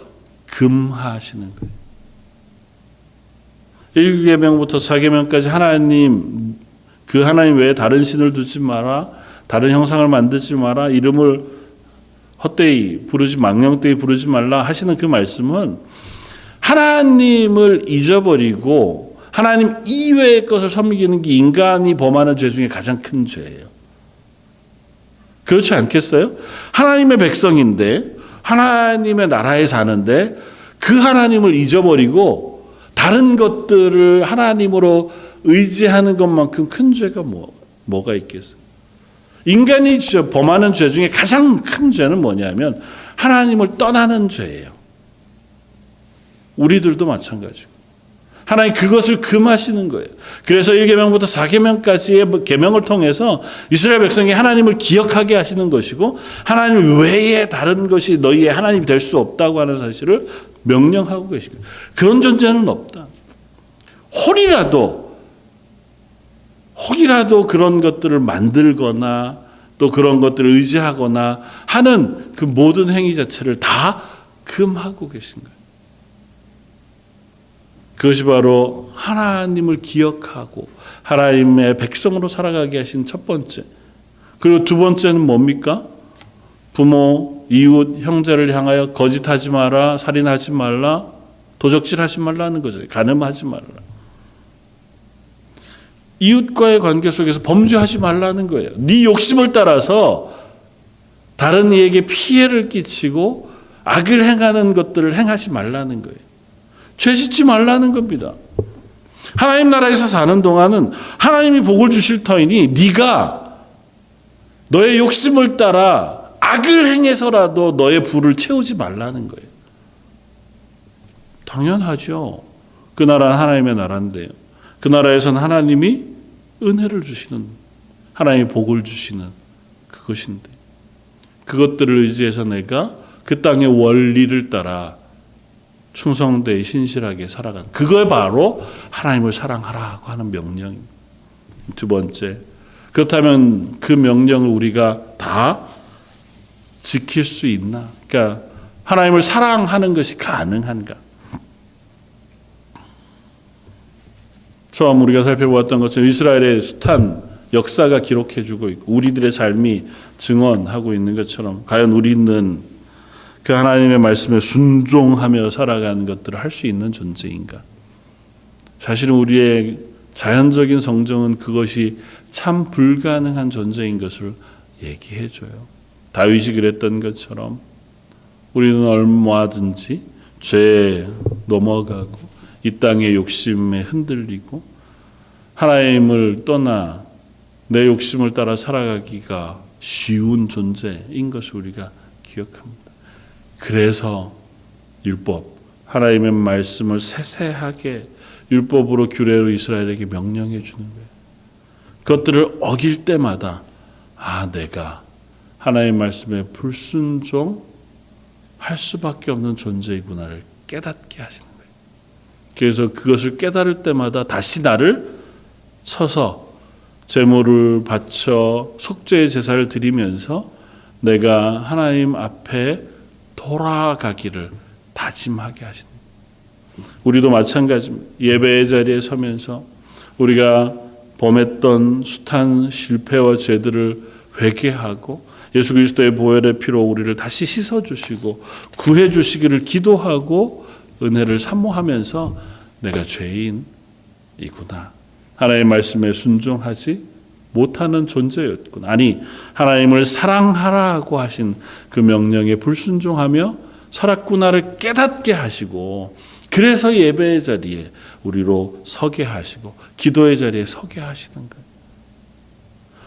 금하시는 거예요. 1계명부터 4계명까지 하나님, 그 하나님 외에 다른 신을 두지 마라, 다른 형상을 만들지 마라, 이름을 헛되이 부르지, 망령되이 부르지 말라 하시는 그 말씀은 하나님을 잊어버리고 하나님 이외의 것을 섬기는 게 인간이 범하는 죄 중에 가장 큰 죄예요. 그렇지 않겠어요? 하나님의 백성인데 하나님의 나라에 사는데 그 하나님을 잊어버리고 다른 것들을 하나님으로 의지하는 것만큼 큰 죄가 뭐가 있겠어요? 인간이 범하는 죄 중에 가장 큰 죄는 뭐냐면 하나님을 떠나는 죄예요. 우리들도 마찬가지고. 하나님 그것을 금하시는 거예요. 그래서 1계명부터 4계명까지의 계명을 통해서 이스라엘 백성이 하나님을 기억하게 하시는 것이고 하나님 외에 다른 것이 너희의 하나님이 될 수 없다고 하는 사실을 명령하고 계시고 그런 존재는 없다. 혹이라도 그런 것들을 만들거나 또 그런 것들을 의지하거나 하는 그 모든 행위 자체를 다 금하고 계신 거예요. 그것이 바로 하나님을 기억하고 하나님의 백성으로 살아가게 하신 첫 번째. 그리고 두 번째는 뭡니까? 부모, 이웃, 형제를 향하여 거짓하지 마라, 살인하지 말라, 도적질하지 말라는 거죠. 간음하지 말라. 이웃과의 관계 속에서 범죄하지 말라는 거예요. 네 욕심을 따라서 다른 이에게 피해를 끼치고 악을 행하는 것들을 행하지 말라는 거예요. 죄 짓지 말라는 겁니다. 하나님 나라에서 사는 동안은 하나님이 복을 주실 터이니 네가 너의 욕심을 따라 악을 행해서라도 너의 부를 채우지 말라는 거예요. 당연하죠. 그 나라는 하나님의 나라인데요. 그 나라에서는 하나님이 은혜를 주시는, 하나님이 복을 주시는 그것인데 그것들을 의지해서 내가 그 땅의 원리를 따라 충성되이 신실하게 살아가는 그거에 바로 하나님을 사랑하라고 하는 명령입니다. 두 번째, 그렇다면 그 명령을 우리가 다 지킬 수 있나? 그러니까 하나님을 사랑하는 것이 가능한가? 처음 우리가 살펴보았던 것처럼 이스라엘의 숱한 역사가 기록해주고 있고 우리들의 삶이 증언하고 있는 것처럼 과연 우리는 그 하나님의 말씀에 순종하며 살아가는 것들을 할 수 있는 존재인가? 사실은 우리의 자연적인 성정은 그것이 참 불가능한 존재인 것을 얘기해줘요. 다윗이 그랬던 것처럼 우리는 얼마든지 죄에 넘어가고 이 땅의 욕심에 흔들리고 하나님을 떠나 내 욕심을 따라 살아가기가 쉬운 존재인 것을 우리가 기억합니다. 그래서 율법, 하나님의 말씀을 세세하게 율법으로 규례로 이스라엘에게 명령해 주는 거예요. 그것들을 어길 때마다 내가 하나님의 말씀에 불순종할 수밖에 없는 존재이구나를 깨닫게 하시는 거예요. 그래서 그것을 깨달을 때마다 다시 나를 쳐서 제물을 바쳐 속죄의 제사를 드리면서 내가 하나님 앞에 돌아가기를 다짐하게 하시는 거예요. 우리도 마찬가지입니다. 예배의 자리에 서면서 우리가 범했던 숱한 실패와 죄들을 회개하고 예수 그리스도의 보혈의 피로 우리를 다시 씻어주시고 구해주시기를 기도하고 은혜를 사모하면서 내가 죄인이구나. 하나님의 말씀에 순종하지 못하는 존재였구나. 아니 하나님을 사랑하라고 하신 그 명령에 불순종하며 살았구나를 깨닫게 하시고 그래서 예배의 자리에 우리로 서게 하시고 기도의 자리에 서게 하시는 거예요.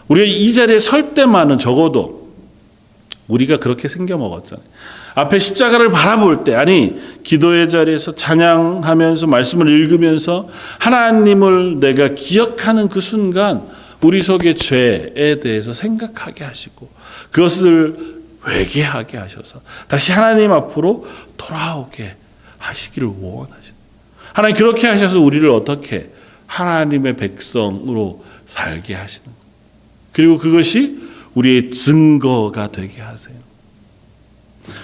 우리가 이 자리에 설 때만은 적어도 우리가 그렇게 생겨 먹었잖아요. 앞에 십자가를 바라볼 때 기도의 자리에서 찬양하면서 말씀을 읽으면서 하나님을 내가 기억하는 그 순간 우리 속의 죄에 대해서 생각하게 하시고 그것을 회개하게 하셔서 다시 하나님 앞으로 돌아오게 하시기를 원하십니다. 하나님 그렇게 하셔서 우리를 어떻게 하나님의 백성으로 살게 하시는 거예요. 그리고 그것이 우리의 증거가 되게 하세요.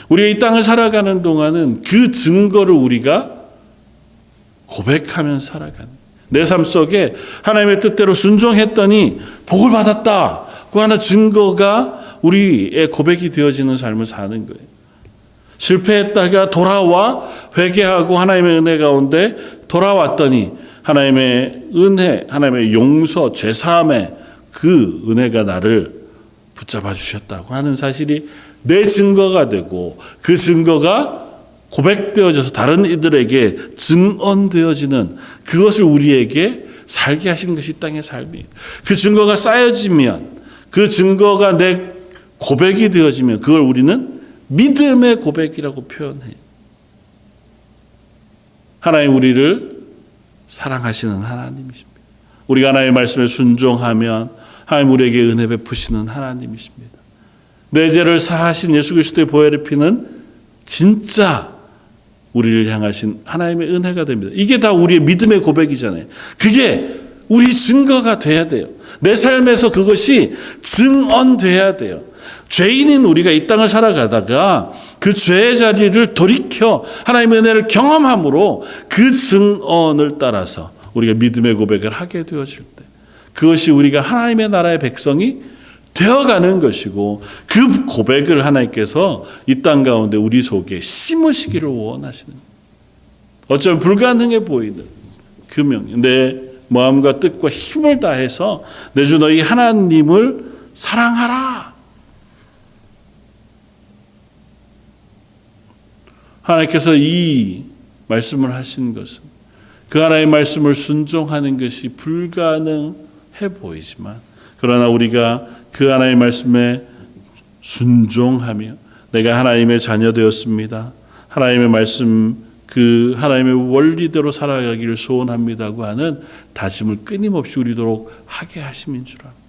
우리가 이 땅을 살아가는 동안은 그 증거를 우리가 고백하면서 살아가는 내 삶 속에 하나님의 뜻대로 순종했더니 복을 받았다고 하는 증거가 우리의 고백이 되어지는 삶을 사는 거예요. 실패했다가 돌아와 회개하고 하나님의 은혜 가운데 돌아왔더니 하나님의 은혜, 하나님의 용서, 죄사함의 그 은혜가 나를 붙잡아 주셨다고 하는 사실이 내 증거가 되고 그 증거가 고백되어져서 다른 이들에게 증언되어지는 그것을 우리에게 살게 하시는 것이 이 땅의 삶이에요. 그 증거가 쌓여지면, 그 증거가 내 고백이 되어지면 그걸 우리는 믿음의 고백이라고 표현해요. 하나님 우리를 사랑하시는 하나님이십니다. 우리가 하나님의 말씀에 순종하면 하나님 우리에게 은혜 베푸시는 하나님이십니다. 내 죄를 사하신 예수 그리스도의 보혈의 피는 진짜 우리를 향하신 하나님의 은혜가 됩니다. 이게 다 우리의 믿음의 고백이잖아요. 그게 우리 증거가 돼야 돼요. 내 삶에서 그것이 증언돼야 돼요. 죄인인 우리가 이 땅을 살아가다가 그 죄의 자리를 돌이켜 하나님의 은혜를 경험함으로 그 증언을 따라서 우리가 믿음의 고백을 하게 되어질 때 그것이 우리가 하나님의 나라의 백성이 되어가는 것이고 그 고백을 하나님께서 이 땅 가운데 우리 속에 심으시기를 원하시는 거예요. 어쩌면 불가능해 보이는 그 명령, 내 마음과 뜻과 힘을 다해서 내 주 너희 하나님을 사랑하라. 하나님께서 이 말씀을 하신 것은 그 하나님의 말씀을 순종하는 것이 불가능해 보이지만 그러나 우리가 그 하나님의 말씀에 순종하며 내가 하나님의 자녀 되었습니다. 하나님의 말씀 그 하나님의 원리대로 살아가기를 소원합니다고 하는 다짐을 끊임없이 우리도록 하게 하심인 줄 압니다.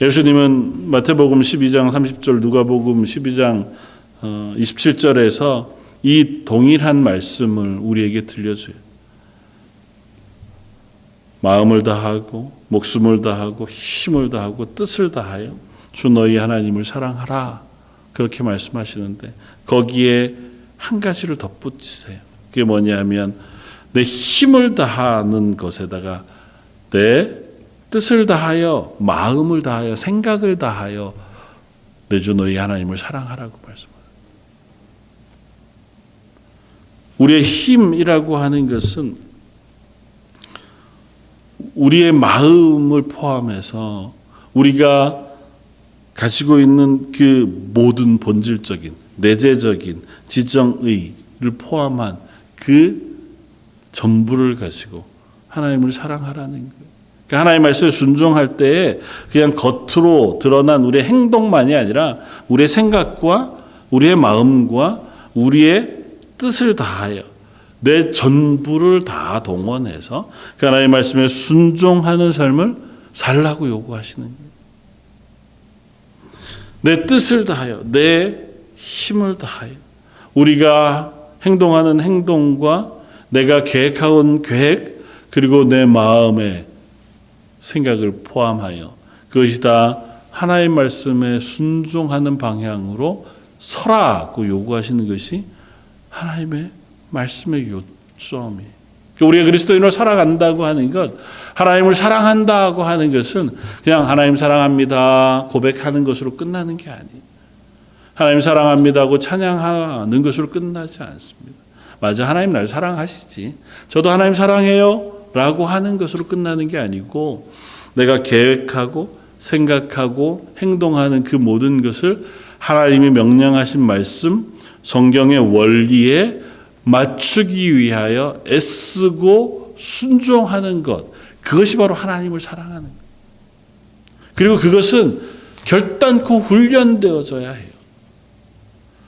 예수님은 마태복음 12장 30절, 누가복음 12장 27절에서 이 동일한 말씀을 우리에게 들려줘요. 마음을 다하고 목숨을 다하고 힘을 다하고 뜻을 다하여 주 너희 하나님을 사랑하라. 그렇게 말씀하시는데 거기에 한 가지를 덧붙이세요. 그게 뭐냐면 내 힘을 다하는 것에다가 내 뜻을 다하여 마음을 다하여 생각을 다하여 내 주 너희 하나님을 사랑하라고 말씀합니다. 우리의 힘이라고 하는 것은 우리의 마음을 포함해서 우리가 가지고 있는 그 모든 본질적인 내재적인 지정의를 포함한 그 전부를 가지고 하나님을 사랑하라는 거예요. 그러니까 하나님의 말씀에 순종할 때에 그냥 겉으로 드러난 우리의 행동만이 아니라 우리의 생각과 우리의 마음과 우리의 뜻을 다하여 내 전부를 다 동원해서 그 하나님의 말씀에 순종하는 삶을 살라고 요구하시는 거예요. 내 뜻을 다하여 내 힘을 다하여 우리가 행동하는 행동과 내가 계획한 계획 그리고 내 마음의 생각을 포함하여 그것이 다 하나님의 말씀에 순종하는 방향으로 서라고 요구하시는 것이 하나님의 말씀의 요점이에요. 우리가 그리스도인으로 살아간다고 하는 것, 하나님을 사랑한다고 하는 것은 그냥 하나님 사랑합니다 고백하는 것으로 끝나는 게 아니에요. 하나님 사랑합니다고 찬양하는 것으로 끝나지 않습니다. 맞아, 하나님 날 사랑하시지. 저도 하나님 사랑해요 라고 하는 것으로 끝나는 게 아니고 내가 계획하고 생각하고 행동하는 그 모든 것을 하나님이 명령하신 말씀, 성경의 원리에 맞추기 위하여 애쓰고 순종하는 것, 그것이 바로 하나님을 사랑하는 것. 그리고 그것은 결단코 훈련되어져야 해요.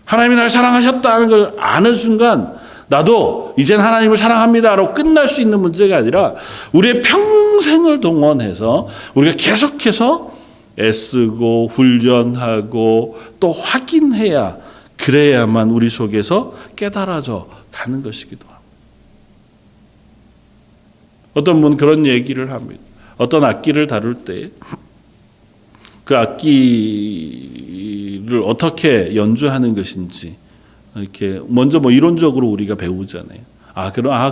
하나님이 날 사랑하셨다는 걸 아는 순간 나도 이젠 하나님을 사랑합니다라고 끝날 수 있는 문제가 아니라 우리의 평생을 동원해서 우리가 계속해서 애쓰고 훈련하고 또 확인해야 그래야만 우리 속에서 깨달아져 가는 것이기도 합니다. 어떤 분 그런 얘기를 합니다. 어떤 악기를 다룰 때 그 악기를 어떻게 연주하는 것인지 이렇게 먼저 이론적으로 우리가 배우잖아요.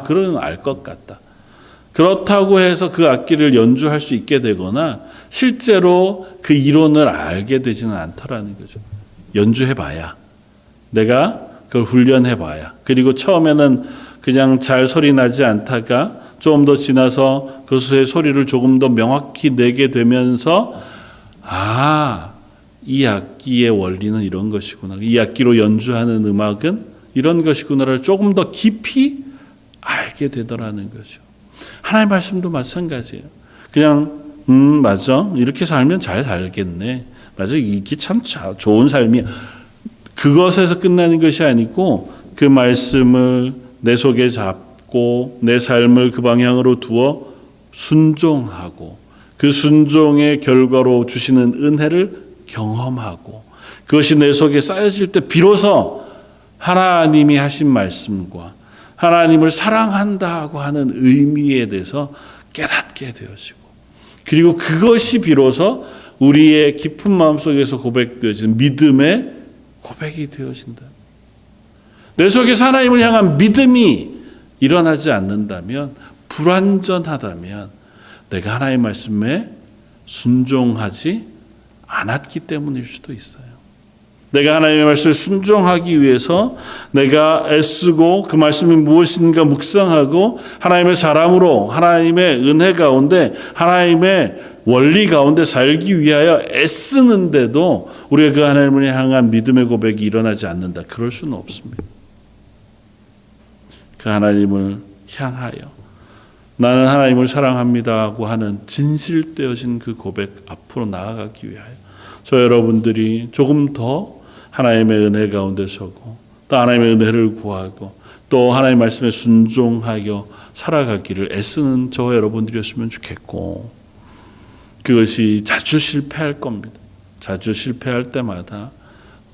그런 알 것 같다. 그렇다고 해서 그 악기를 연주할 수 있게 되거나 실제로 그 이론을 알게 되지는 않더라는 거죠. 연주해봐야, 내가 그걸 훈련해봐야, 그리고 처음에는 그냥 잘 소리 나지 않다가 좀 더 지나서 그 소리를 조금 더 명확히 내게 되면서 이 악기의 원리는 이런 것이구나. 이 악기로 연주하는 음악은 이런 것이구나를 조금 더 깊이 알게 되더라는 거죠. 하나님의 말씀도 마찬가지예요. 그냥 맞아, 이렇게 살면 잘 살겠네, 맞아, 이게 참 좋은 삶이야, 그것에서 끝나는 것이 아니고 그 말씀을 내 속에 잡고 내 삶을 그 방향으로 두어 순종하고 그 순종의 결과로 주시는 은혜를 경험하고 그것이 내 속에 쌓여질 때 비로소 하나님이 하신 말씀과 하나님을 사랑한다고 하는 의미에 대해서 깨닫게 되어지고, 그리고 그것이 비로소 우리의 깊은 마음속에서 고백되어진 믿음의 고백이 되어진다. 내 속에서 하나님을 향한 믿음이 일어나지 않는다면, 불완전하다면 내가 하나님의 말씀에 순종하지 않았기 때문일 수도 있어요. 내가 하나님의 말씀에 순종하기 위해서 내가 애쓰고 그 말씀이 무엇인가 묵상하고 하나님의 사람으로 하나님의 은혜 가운데 하나님의 원리 가운데 살기 위하여 애쓰는데도 우리가 그 하나님을 향한 믿음의 고백이 일어나지 않는다. 그럴 수는 없습니다. 그 하나님을 향하여 나는 하나님을 사랑합니다고 하는 진실되어진 그 고백 앞으로 나아가기 위하여 저 여러분들이 조금 더 하나님의 은혜 가운데 서고 또 하나님의 은혜를 구하고 또 하나님의 말씀에 순종하여 살아가기를 애쓰는 저 여러분들이었으면 좋겠고, 그것이 자주 실패할 겁니다. 자주 실패할 때마다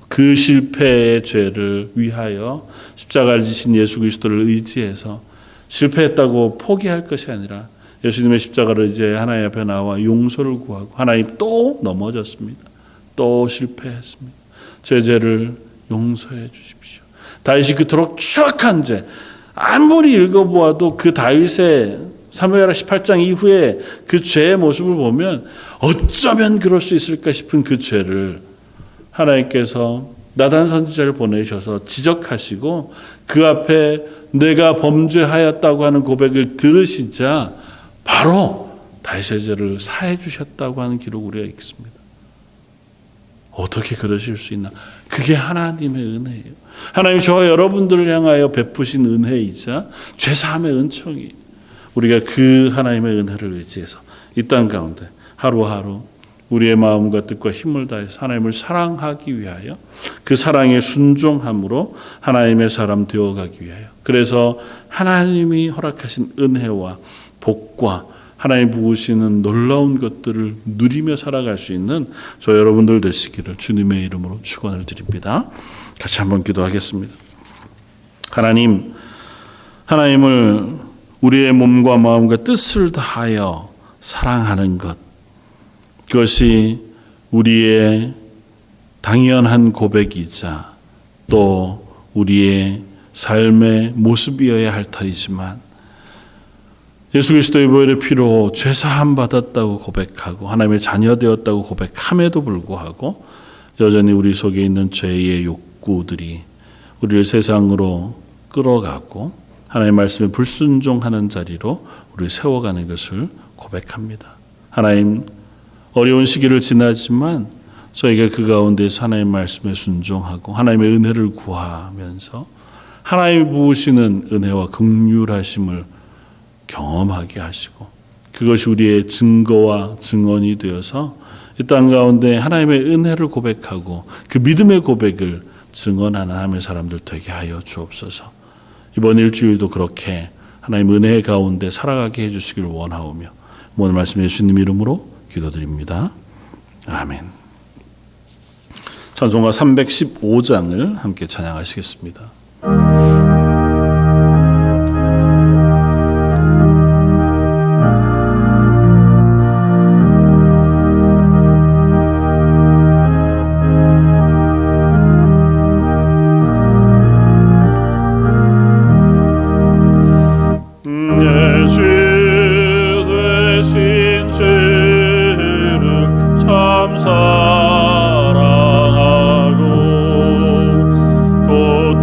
그 실패의 죄를 위하여 십자가를 지신 예수 그리스도를 의지해서 실패했다고 포기할 것이 아니라 예수님의 십자가를 의지해 하나님 앞에 나와 용서를 구하고, 하나님 또 넘어졌습니다, 또 실패했습니다, 제 죄를 용서해 주십시오. 다윗이 그토록 추악한 죄, 아무리 읽어보아도 그 다윗의 사무엘하 18장 이후에 그 죄의 모습을 보면 어쩌면 그럴 수 있을까 싶은 그 죄를 하나님께서 나단 선지자를 보내셔서 지적하시고 그 앞에 내가 범죄하였다고 하는 고백을 들으시자 바로 다윗의 죄를 사해 주셨다고 하는 기록 우리가 읽습니다. 어떻게 그러실 수 있나? 그게 하나님의 은혜예요. 하나님이 저와 여러분들을 향하여 베푸신 은혜이자 죄사함의 은총이, 우리가 그 하나님의 은혜를 의지해서 이 땅 가운데 하루하루 우리의 마음과 뜻과 힘을 다해서 하나님을 사랑하기 위하여 그 사랑에 순종함으로 하나님의 사람 되어가기 위하여, 그래서 하나님이 허락하신 은혜와 복과 하나님 부으시는 놀라운 것들을 누리며 살아갈 수 있는 저 여러분들 되시기를 주님의 이름으로 축원을 드립니다. 같이 한번 기도하겠습니다. 하나님을 우리의 몸과 마음과 뜻을 다하여 사랑하는 것, 그것이 우리의 당연한 고백이자 또 우리의 삶의 모습이어야 할 터이지만, 예수 그리스도의 보혈의 피로 죄사함 받았다고 고백하고 하나님의 자녀 되었다고 고백함에도 불구하고 여전히 우리 속에 있는 죄의 욕구들이 우리를 세상으로 끌어가고 하나님의 말씀에 불순종하는 자리로 우리를 세워가는 것을 고백합니다. 하나님, 어려운 시기를 지나지만 저희가 그 가운데서 하나님의 말씀에 순종하고 하나님의 은혜를 구하면서 하나님이 부으시는 은혜와 긍휼하심을 경험하게 하시고 그것이 우리의 증거와 증언이 되어서 이 땅 가운데 하나님의 은혜를 고백하고 그 믿음의 고백을 증언하는 하나님의 사람들 되게 하여 주옵소서. 이번 일주일도 그렇게 하나님 은혜 가운데 살아가게 해주시길 원하오며 오늘 말씀 예수님 이름으로 기도드립니다. 아멘. 찬송가 315장을 함께 찬양하시겠습니다. 사랑하고 곧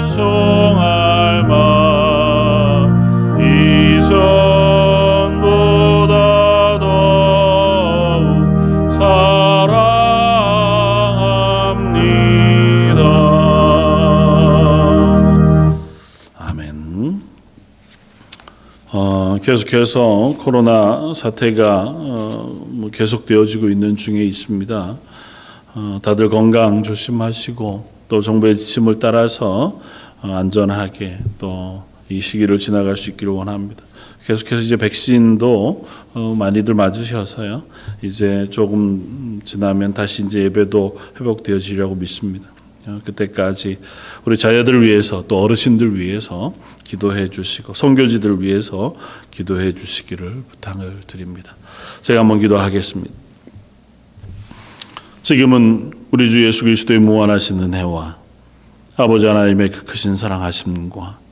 찬송할 만 이전보다 더욱 사랑합니다. 아멘. 계속해서 코로나 사태가 계속되어지고 있는 중에 있습니다. 다들 건강 조심하시고 또 정부의 지침을 따라서 안전하게 또 이 시기를 지나갈 수 있기를 원합니다. 계속해서 이제 백신도 많이들 맞으셔서요. 이제 조금 지나면 다시 이제 예배도 회복되어지리라고 믿습니다. 그때까지 우리 자녀들 위해서 또 어르신들 위해서 기도해 주시고 선교지들 위해서 기도해 주시기를 부탁을 드립니다. 제가 한번 기도하겠습니다. 지금은 우리 주 예수 그리스도의 무한하신 은혜와 아버지 하나님의 그 크신 사랑하심과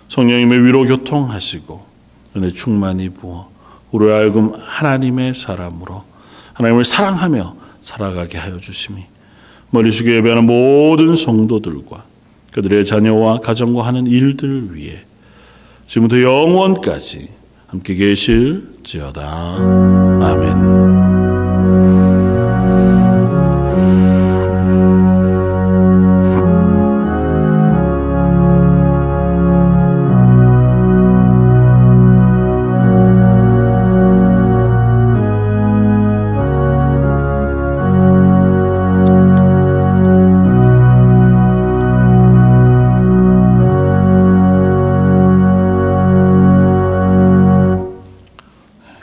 성령님의 위로 교통하시고 은혜 충만히 부어 우리 알금 하나님의 사람으로 하나님을 사랑하며 살아가게 하여 주심이 머리 숙여 예배하는 모든 성도들과 그들의 자녀와 가정과 하는 일들 위해 지금부터 영원까지 함께 계실지어다. 아멘.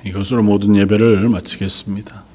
이것으로 모든 예배를 마치겠습니다.